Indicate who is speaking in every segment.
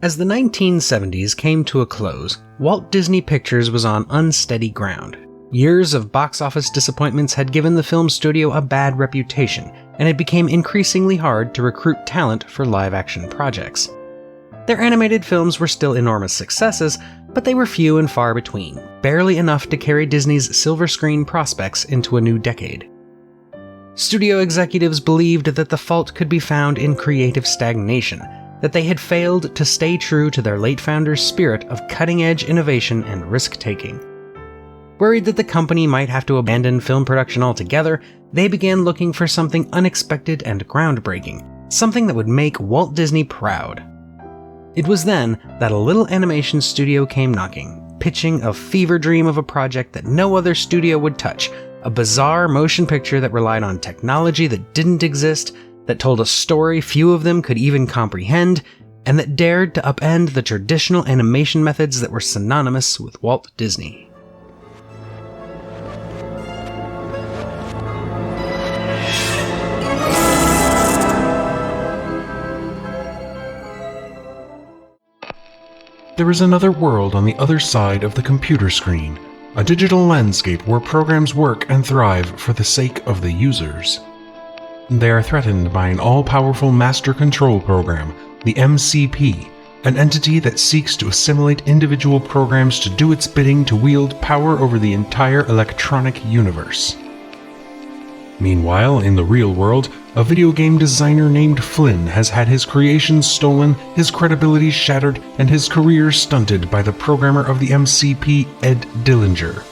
Speaker 1: As the 1970s came to a close, Walt Disney Pictures was on unsteady ground. Years of box office disappointments had given the film studio a bad reputation, and it became increasingly hard to recruit talent for live-action projects. Their animated films were still enormous successes, but they were few and far between, barely enough to carry Disney's silver screen prospects into a new decade. Studio executives believed that the fault could be found in creative stagnation, that they had failed to stay true to their late founder's spirit of cutting-edge innovation and risk-taking. Worried that the company might have to abandon film production altogether, they began looking for something unexpected and groundbreaking, something that would make Walt Disney proud. It was then that a little animation studio came knocking, pitching a fever dream of a project that no other studio would touch, a bizarre motion picture that relied on technology that didn't exist, that told a story few of them could even comprehend, and that dared to upend the traditional animation methods that were synonymous with Walt Disney.
Speaker 2: There is another world on the other side of the computer screen, a digital landscape where programs work and thrive for the sake of the users. They are threatened by an all-powerful master control program, the MCP, an entity that seeks to assimilate individual programs to do its bidding to wield power over the entire electronic universe. Meanwhile, in the real world, a video game designer named Flynn has had his creations stolen, his credibility shattered, and his career stunted by the programmer of the MCP, Ed Dillinger.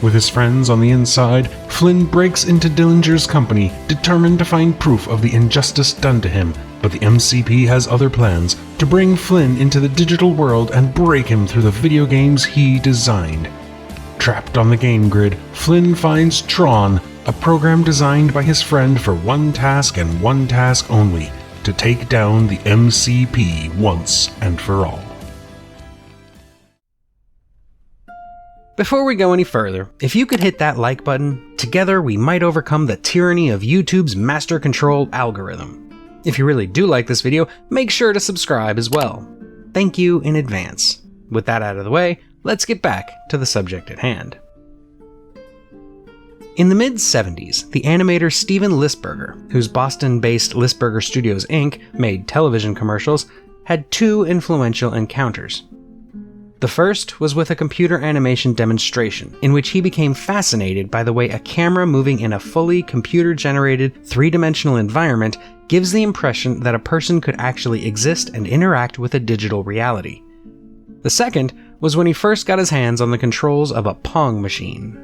Speaker 2: With his friends on the inside, Flynn breaks into Dillinger's company, determined to find proof of the injustice done to him, but the MCP has other plans to bring Flynn into the digital world and break him through the video games he designed. Trapped on the game grid, Flynn finds Tron, a program designed by his friend for one task and one task only, to take down the MCP once and for all.
Speaker 1: Before we go any further, if you could hit that like button, together we might overcome the tyranny of YouTube's master control algorithm. If you really do like this video, make sure to subscribe as well. Thank you in advance. With that out of the way, let's get back to the subject at hand. In the mid-70s, the animator Steven Lisberger, whose Boston-based Lisberger Studios Inc. made television commercials, had two influential encounters. The first was with a computer animation demonstration, in which he became fascinated by the way a camera moving in a fully computer-generated, three-dimensional environment gives the impression that a person could actually exist and interact with a digital reality. The second was when he first got his hands on the controls of a Pong machine.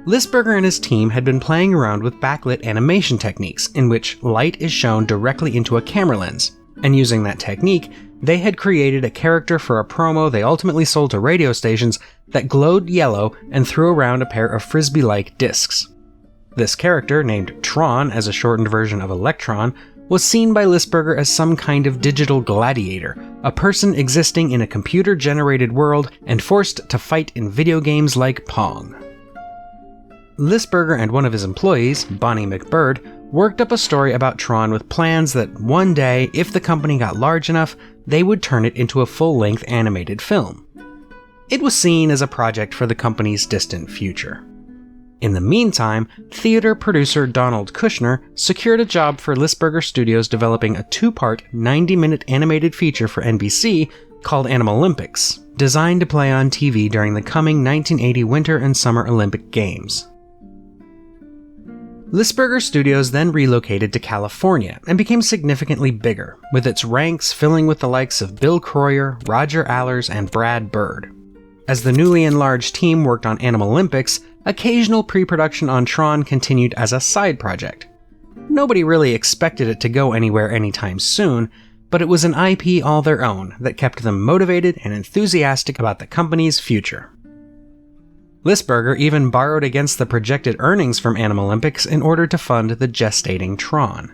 Speaker 1: Lisberger and his team had been playing around with backlit animation techniques, in which light is shown directly into a camera lens, and using that technique, they had created a character for a promo they ultimately sold to radio stations that glowed yellow and threw around a pair of frisbee-like discs. This character, named Tron as a shortened version of Electron, was seen by Lisberger as some kind of digital gladiator, a person existing in a computer-generated world and forced to fight in video games like Pong. Lisberger and one of his employees, Bonnie McBird, worked up a story about Tron with plans that one day, if the company got large enough, they would turn it into a full-length animated film. It was seen as a project for the company's distant future. In the meantime, theater producer Donald Kushner secured a job for Lisberger Studios developing a two-part, 90-minute animated feature for NBC called Animalympics, designed to play on TV during the coming 1980 Winter and Summer Olympic Games. Lisberger Studios then relocated to California and became significantly bigger, with its ranks filling with the likes of Bill Croyer, Roger Allers, and Brad Bird. As the newly enlarged team worked on Animalympics, occasional pre-production on Tron continued as a side project. Nobody really expected it to go anywhere anytime soon, but it was an IP all their own that kept them motivated and enthusiastic about the company's future. Lisberger even borrowed against the projected earnings from Animalympics in order to fund the gestating Tron.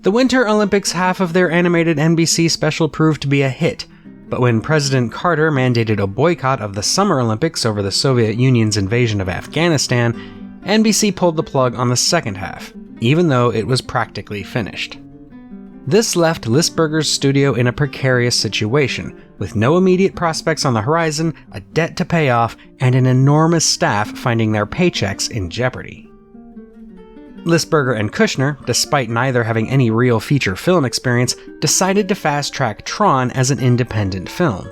Speaker 1: The Winter Olympics half of their animated NBC special proved to be a hit, but when President Carter mandated a boycott of the Summer Olympics over the Soviet Union's invasion of Afghanistan, NBC pulled the plug on the second half, even though it was practically finished. This left Lisberger's studio in a precarious situation, with no immediate prospects on the horizon, a debt to pay off, and an enormous staff finding their paychecks in jeopardy. Lisberger and Kushner, despite neither having any real feature film experience, decided to fast-track Tron as an independent film.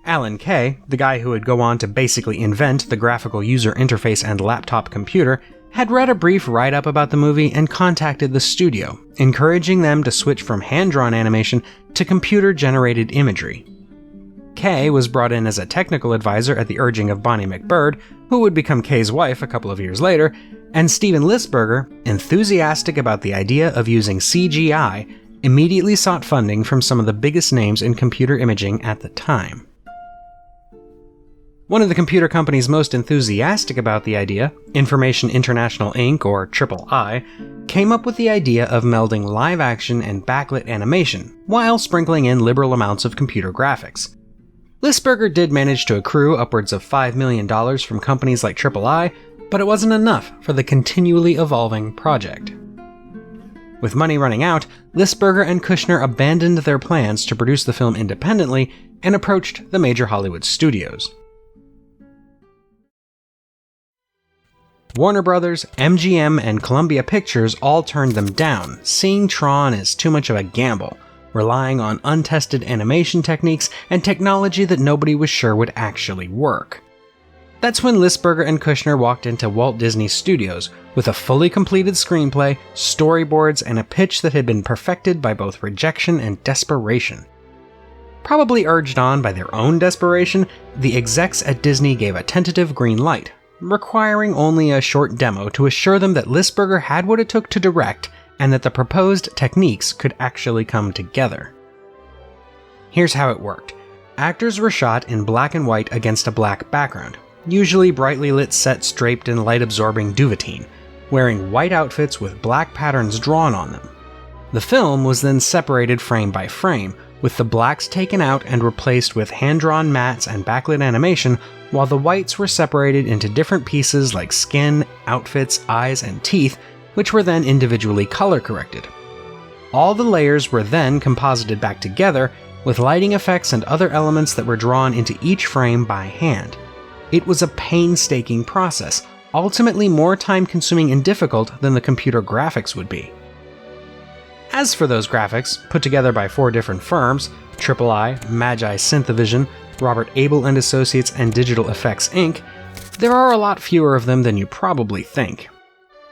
Speaker 1: Alan Kay, the guy who would go on to basically invent the graphical user interface and laptop computer, had read a brief write-up about the movie and contacted the studio, encouraging them to switch from hand-drawn animation to computer-generated imagery. Kay was brought in as a technical advisor at the urging of Bonnie McBird, who would become Kay's wife a couple of years later, and Steven Lisberger, enthusiastic about the idea of using CGI, immediately sought funding from some of the biggest names in computer imaging at the time. One of the computer companies most enthusiastic about the idea, Information International Inc., or III, came up with the idea of melding live-action and backlit animation, while sprinkling in liberal amounts of computer graphics. Lisberger did manage to accrue upwards of $5 million from companies like III, but it wasn't enough for the continually evolving project. With money running out, Lisberger and Kushner abandoned their plans to produce the film independently and approached the major Hollywood studios. Warner Brothers, MGM, and Columbia Pictures all turned them down, seeing Tron as too much of a gamble, relying on untested animation techniques and technology that nobody was sure would actually work. That's when Lisberger and Kushner walked into Walt Disney Studios with a fully completed screenplay, storyboards, and a pitch that had been perfected by both rejection and desperation. Probably urged on by their own desperation, the execs at Disney gave a tentative green light, requiring only a short demo to assure them that Lisberger had what it took to direct and that the proposed techniques could actually come together. Here's how it worked. Actors were shot in black and white against a black background, usually brightly lit sets draped in light-absorbing duvetine, wearing white outfits with black patterns drawn on them. The film was then separated frame by frame, with the blacks taken out and replaced with hand-drawn mats and backlit animation, while the whites were separated into different pieces like skin, outfits, eyes, and teeth, which were then individually color-corrected. All the layers were then composited back together, with lighting effects and other elements that were drawn into each frame by hand. It was a painstaking process, ultimately more time-consuming and difficult than the computer graphics would be. As for those graphics, put together by 4 different firms, III, Magi Synthavision, Robert Abel & Associates, and Digital Effects Inc., there are a lot fewer of them than you probably think.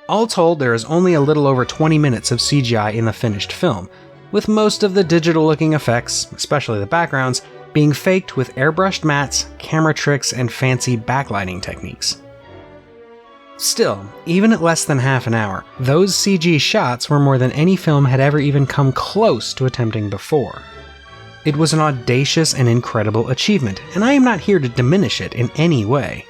Speaker 1: All told, there is only a little over 20 minutes of CGI in the finished film, with most of the digital-looking effects, especially the backgrounds, being faked with airbrushed mats, camera tricks, and fancy backlighting techniques. Still, even at less than half an hour, those CG shots were more than any film had ever even come close to attempting before. It was an audacious and incredible achievement, and I am not here to diminish it in any way.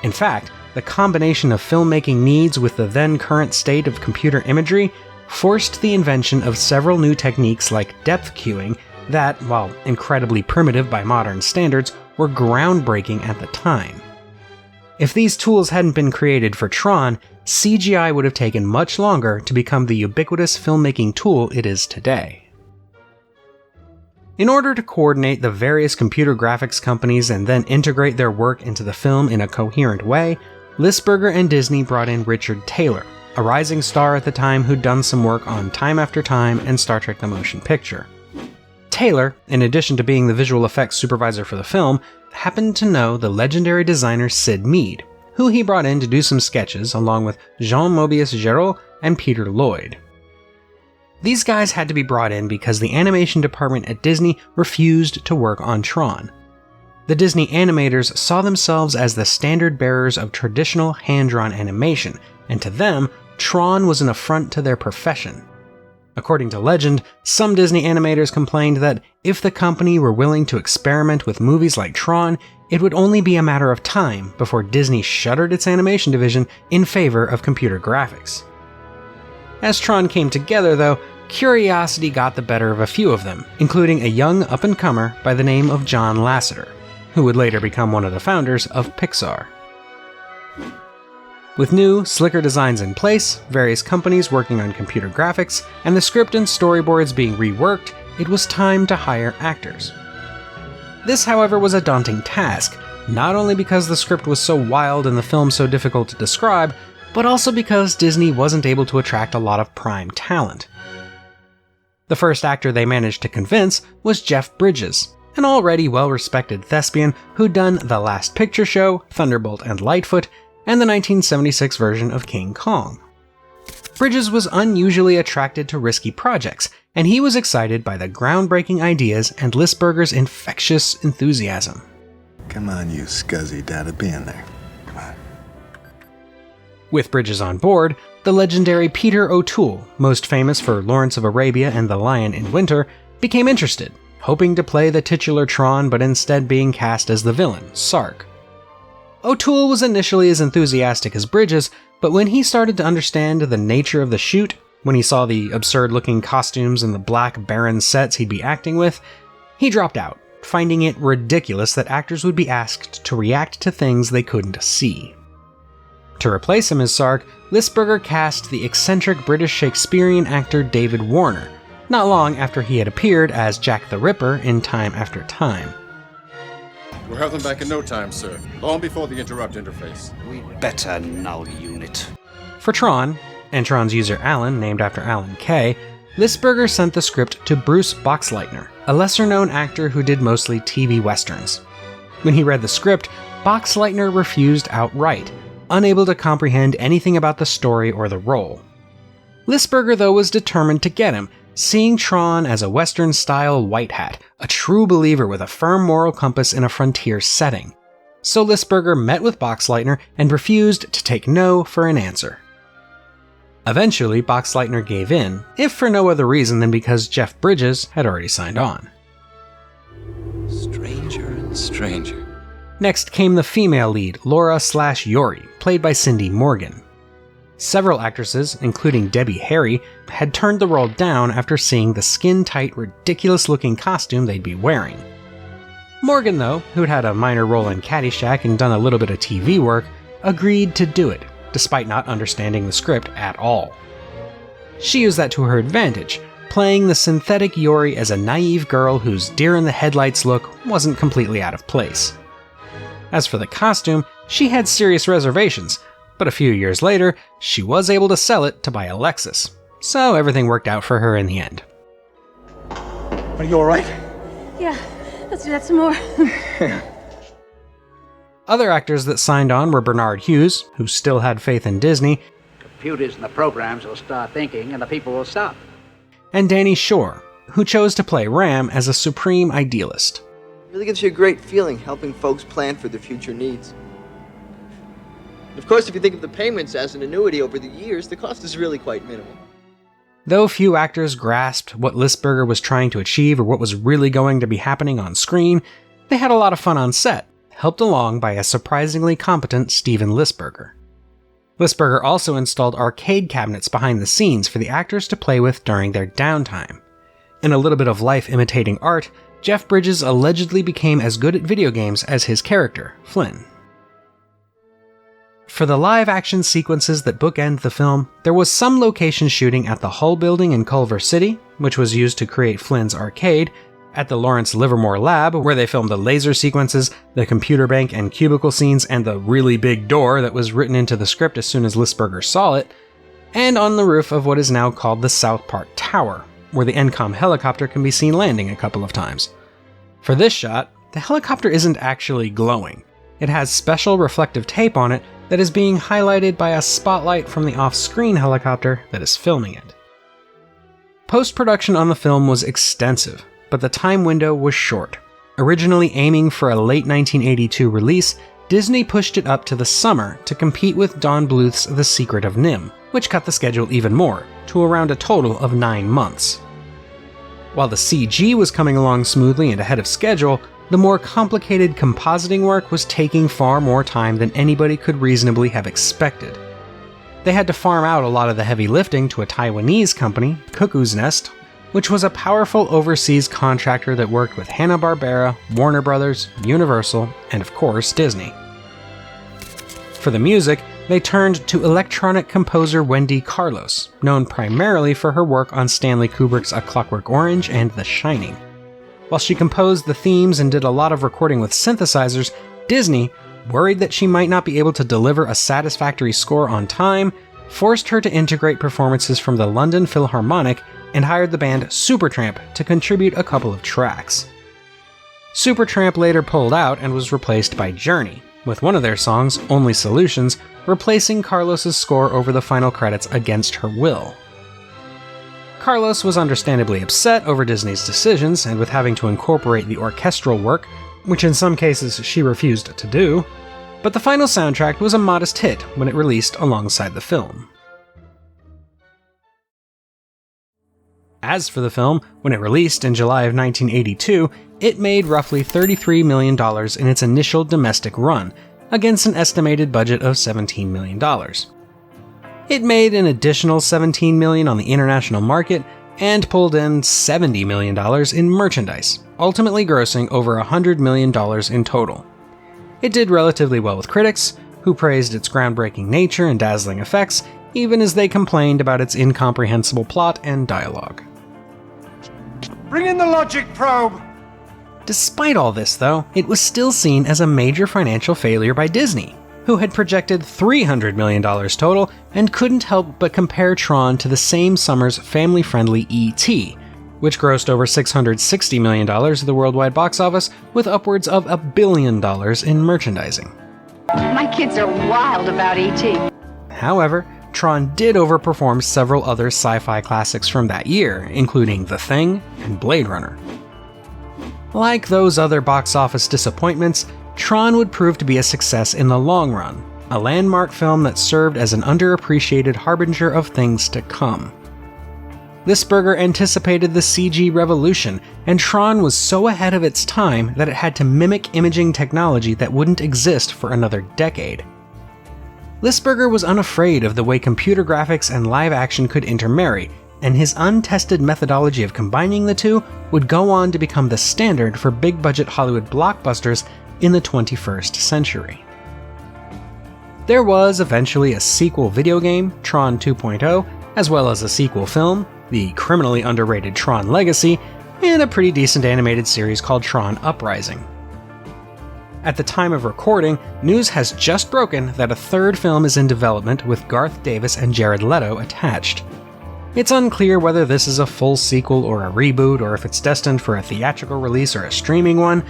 Speaker 1: In fact, the combination of filmmaking needs with the then current state of computer imagery forced the invention of several new techniques like depth cueing that, while incredibly primitive by modern standards, were groundbreaking at the time. If these tools hadn't been created for Tron, CGI would have taken much longer to become the ubiquitous filmmaking tool it is today. In order to coordinate the various computer graphics companies and then integrate their work into the film in a coherent way, Lisberger and Disney brought in Richard Taylor, a rising star at the time who'd done some work on Time After Time and Star Trek: The Motion Picture. Taylor, in addition to being the visual effects supervisor for the film, happened to know the legendary designer Sid Mead, who he brought in to do some sketches along with Jean Mobius Giraud and Peter Lloyd. These guys had to be brought in because the animation department at Disney refused to work on Tron. The Disney animators saw themselves as the standard bearers of traditional hand-drawn animation, and to them, Tron was an affront to their profession. According to legend, some Disney animators complained that if the company were willing to experiment with movies like Tron, it would only be a matter of time before Disney shuttered its animation division in favor of computer graphics. As Tron came together, though, curiosity got the better of a few of them, including a young up-and-comer by the name of John Lasseter, who would later become one of the founders of Pixar. With new, slicker designs in place, various companies working on computer graphics, and the script and storyboards being reworked, it was time to hire actors. This, however, was a daunting task, not only because the script was so wild and the film so difficult to describe, but also because Disney wasn't able to attract a lot of prime talent. The first actor they managed to convince was Jeff Bridges, an already well-respected thespian who'd done The Last Picture Show, Thunderbolt and Lightfoot, and the 1976 version of King Kong. Bridges was unusually attracted to risky projects, and he was excited by the groundbreaking ideas and Lisberger's infectious enthusiasm.
Speaker 3: Come on, you scuzzy data, be in there. Come on.
Speaker 1: With Bridges on board, the legendary Peter O'Toole, most famous for Lawrence of Arabia and The Lion in Winter, became interested, hoping to play the titular Tron but instead being cast as the villain, Sark. O'Toole was initially as enthusiastic as Bridges, but when he started to understand the nature of the shoot, when he saw the absurd-looking costumes and the black, barren sets he'd be acting with, he dropped out, finding it ridiculous that actors would be asked to react to things they couldn't see. To replace him as Sark, Lisberger cast the eccentric British Shakespearean actor David Warner, not long after he had appeared as Jack the Ripper in Time After Time.
Speaker 4: We'll have them back in no time, sir. Long before the interrupt interface.
Speaker 5: We'd better null unit.
Speaker 1: For Tron, and Tron's user Alan, named after Alan Kay, Lisberger sent the script to Bruce Boxleitner, a lesser-known actor who did mostly TV westerns. When he read the script, Boxleitner refused outright, unable to comprehend anything about the story or the role. Lisberger, though, was determined to get him, seeing Tron as a Western-style white hat, a true believer with a firm moral compass in a frontier setting. So Lisberger met with Boxleitner and refused to take no for an answer. Eventually, Boxleitner gave in, if for no other reason than because Jeff Bridges had already signed on.
Speaker 5: Stranger and stranger.
Speaker 1: Next came the female lead, Laura/Yori, played by Cindy Morgan. Several actresses, including Debbie Harry, had turned the role down after seeing the skin-tight, ridiculous-looking costume they'd be wearing. Morgan, though, who'd had a minor role in Caddyshack and done a little bit of TV work, agreed to do it, despite not understanding the script at all. She used that to her advantage, playing the synthetic Yori as a naive girl whose deer-in-the-headlights look wasn't completely out of place. As for the costume, she had serious reservations, but a few years later, she was able to sell it to buy a Lexus, so everything worked out for her in the end.
Speaker 6: Are you alright?
Speaker 7: Yeah, let's do that some more.
Speaker 1: Other actors that signed on were Bernard Hughes, who still had faith in Disney,
Speaker 8: Computers and the programs will start thinking and the people will stop.
Speaker 1: and Danny Shore, who chose to play Ram as a supreme idealist.
Speaker 9: It really gives you a great feeling helping folks plan for their future needs. Of course, if you think of the payments as an annuity over the years, the cost is really quite minimal.
Speaker 1: Though few actors grasped what Lisberger was trying to achieve or what was really going to be happening on screen, they had a lot of fun on set, helped along by a surprisingly competent Steven Lisberger. Lisberger also installed arcade cabinets behind the scenes for the actors to play with during their downtime. In a little bit of life imitating art, Jeff Bridges allegedly became as good at video games as his character, Flynn. For the live-action sequences that bookend the film, there was some location shooting at the Hull Building in Culver City, which was used to create Flynn's arcade, at the Lawrence Livermore Lab, where they filmed the laser sequences, the computer bank and cubicle scenes, and the really big door that was written into the script as soon as Lisberger saw it, and on the roof of what is now called the South Park Tower, where the ENCOM helicopter can be seen landing a couple of times. For this shot, the helicopter isn't actually glowing. It has special reflective tape on it that is being highlighted by a spotlight from the off-screen helicopter that is filming it. Post-production on the film was extensive, but the time window was short. Originally aiming for a late 1982 release, Disney pushed it up to the summer to compete with Don Bluth's The Secret of NIMH, which cut the schedule even more, to around a total of 9 months. While the CG was coming along smoothly and ahead of schedule, the more complicated compositing work was taking far more time than anybody could reasonably have expected. They had to farm out a lot of the heavy lifting to a Taiwanese company, Cuckoo's Nest, which was a powerful overseas contractor that worked with Hanna-Barbera, Warner Brothers, Universal, and of course Disney. For the music, they turned to electronic composer Wendy Carlos, known primarily for her work on Stanley Kubrick's A Clockwork Orange and The Shining. While she composed the themes and did a lot of recording with synthesizers, Disney, worried that she might not be able to deliver a satisfactory score on time, forced her to integrate performances from the London Philharmonic and hired the band Supertramp to contribute a couple of tracks. Supertramp later pulled out and was replaced by Journey, with one of their songs, Only Solutions, replacing Carlos's score over the final credits against her will. Carlos was understandably upset over Disney's decisions and with having to incorporate the orchestral work, which in some cases she refused to do, but the final soundtrack was a modest hit when it released alongside the film. As for the film, when it released in July of 1982, it made roughly $33 million in its initial domestic run, against an estimated budget of $17 million. It made an additional $17 million on the international market and pulled in $70 million in merchandise, ultimately grossing over $100 million in total. It did relatively well with critics, who praised its groundbreaking nature and dazzling effects, even as they complained about its incomprehensible plot and dialogue.
Speaker 6: Bring in the logic probe!
Speaker 1: Despite all this, though, it was still seen as a major financial failure by Disney, who had projected $300 million total and couldn't help but compare Tron to the same summer's family-friendly E.T., which grossed over $660 million at the worldwide box office, with upwards of $1 billion in merchandising.
Speaker 7: My kids are wild about E.T.
Speaker 1: However, Tron did overperform several other sci-fi classics from that year, including The Thing and Blade Runner. Like those other box office disappointments, Tron would prove to be a success in the long run, a landmark film that served as an underappreciated harbinger of things to come. Lisberger anticipated the CG revolution, and Tron was so ahead of its time that it had to mimic imaging technology that wouldn't exist for another decade. Lisberger was unafraid of the way computer graphics and live action could intermarry, and his untested methodology of combining the two would go on to become the standard for big-budget Hollywood blockbusters in the 21st century. There was eventually a sequel video game, Tron 2.0, as well as a sequel film, the criminally underrated Tron Legacy, and a pretty decent animated series called Tron Uprising. At the time of recording, news has just broken that a third film is in development with Garth Davis and Jared Leto attached. It's unclear whether this is a full sequel or a reboot, or if it's destined for a theatrical release or a streaming one,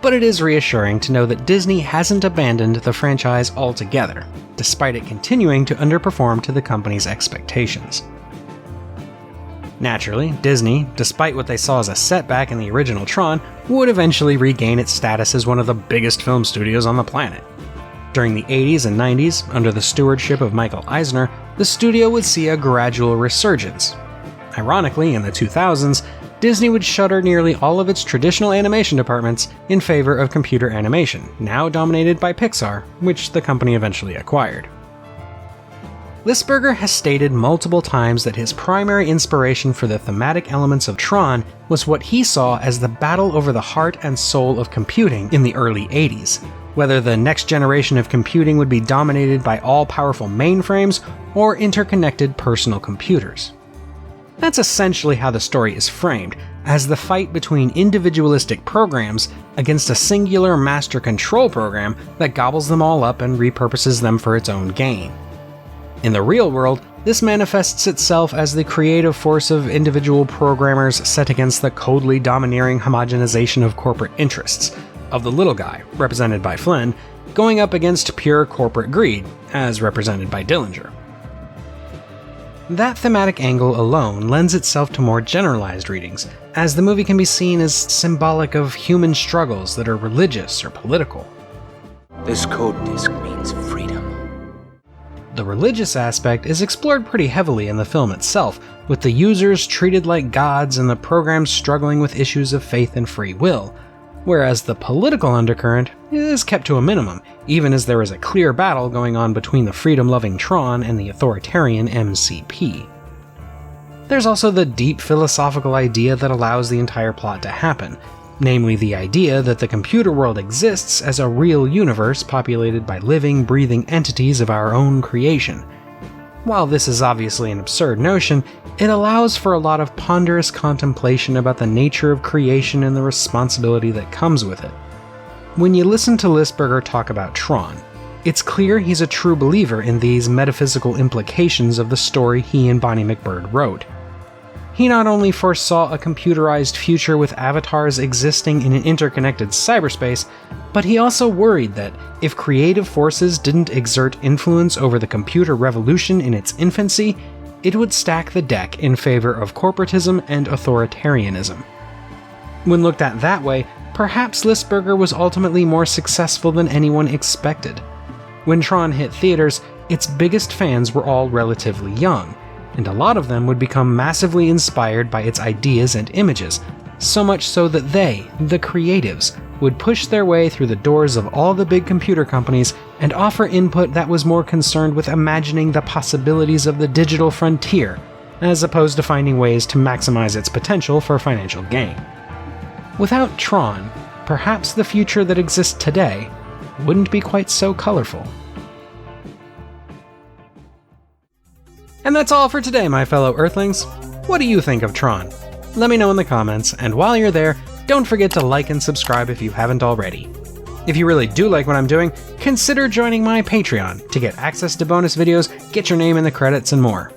Speaker 1: but it is reassuring to know that Disney hasn't abandoned the franchise altogether, despite it continuing to underperform to the company's expectations. Naturally, Disney, despite what they saw as a setback in the original Tron, would eventually regain its status as one of the biggest film studios on the planet. During the 80s and 90s, under the stewardship of Michael Eisner, the studio would see a gradual resurgence. Ironically, in the 2000s, Disney would shutter nearly all of its traditional animation departments in favor of computer animation, now dominated by Pixar, which the company eventually acquired. Lisberger has stated multiple times that his primary inspiration for the thematic elements of Tron was what he saw as the battle over the heart and soul of computing in the early 80s, whether the next generation of computing would be dominated by all-powerful mainframes or interconnected personal computers. That's essentially how the story is framed, as the fight between individualistic programs against a singular master control program that gobbles them all up and repurposes them for its own gain. In the real world, this manifests itself as the creative force of individual programmers set against the coldly domineering homogenization of corporate interests, of the little guy, represented by Flynn, going up against pure corporate greed, as represented by Dillinger. That thematic angle alone lends itself to more generalized readings, as the movie can be seen as symbolic of human struggles that are religious or political.
Speaker 5: This code disc means freedom.
Speaker 1: The religious aspect is explored pretty heavily in the film itself, with the users treated like gods and the program struggling with issues of faith and free will, whereas the political undercurrent is kept to a minimum, even as there is a clear battle going on between the freedom-loving Tron and the authoritarian MCP. There's also the deep philosophical idea that allows the entire plot to happen, namely the idea that the computer world exists as a real universe populated by living, breathing entities of our own creation. While this is obviously an absurd notion, it allows for a lot of ponderous contemplation about the nature of creation and the responsibility that comes with it. When you listen to Lisberger talk about Tron, it's clear he's a true believer in these metaphysical implications of the story he and Bonnie McBird wrote. He not only foresaw a computerized future with avatars existing in an interconnected cyberspace, but he also worried that if creative forces didn't exert influence over the computer revolution in its infancy, it would stack the deck in favor of corporatism and authoritarianism. When looked at that way, perhaps Lisberger was ultimately more successful than anyone expected. When Tron hit theaters, its biggest fans were all relatively young, and a lot of them would become massively inspired by its ideas and images, so much so that they, the creatives, would push their way through the doors of all the big computer companies and offer input that was more concerned with imagining the possibilities of the digital frontier, as opposed to finding ways to maximize its potential for financial gain. Without Tron, perhaps the future that exists today wouldn't be quite so colorful. And that's all for today, my fellow Earthlings. What do you think of Tron? Let me know in the comments, and while you're there, don't forget to like and subscribe if you haven't already. If you really do like what I'm doing, consider joining my Patreon to get access to bonus videos, get your name in the credits, and more.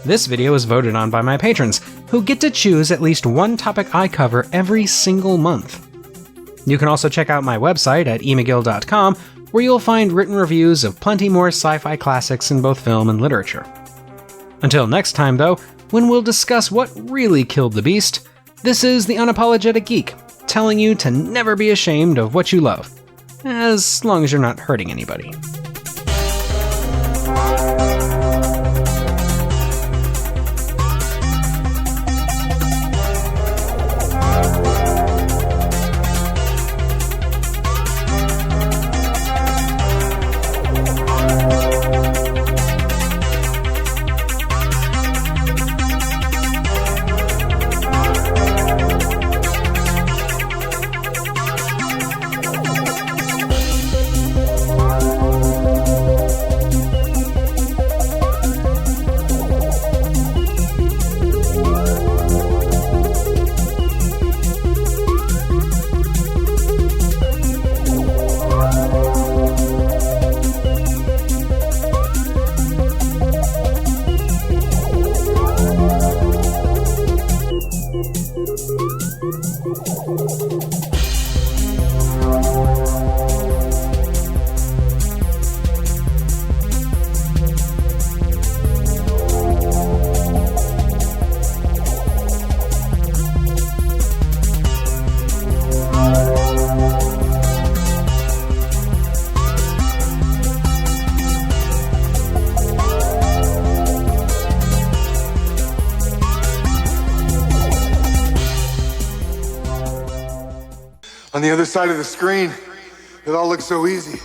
Speaker 1: This video is voted on by my patrons, who get to choose at least one topic I cover every single month. You can also check out my website at emcgill.com, where you'll find written reviews of plenty more sci-fi classics in both film and literature. Until next time, though, when we'll discuss what really killed the beast, this is the Unapologetic Geek, telling you to never be ashamed of what you love, as long as you're not hurting anybody.
Speaker 6: On the other side of the screen, it all looks so easy.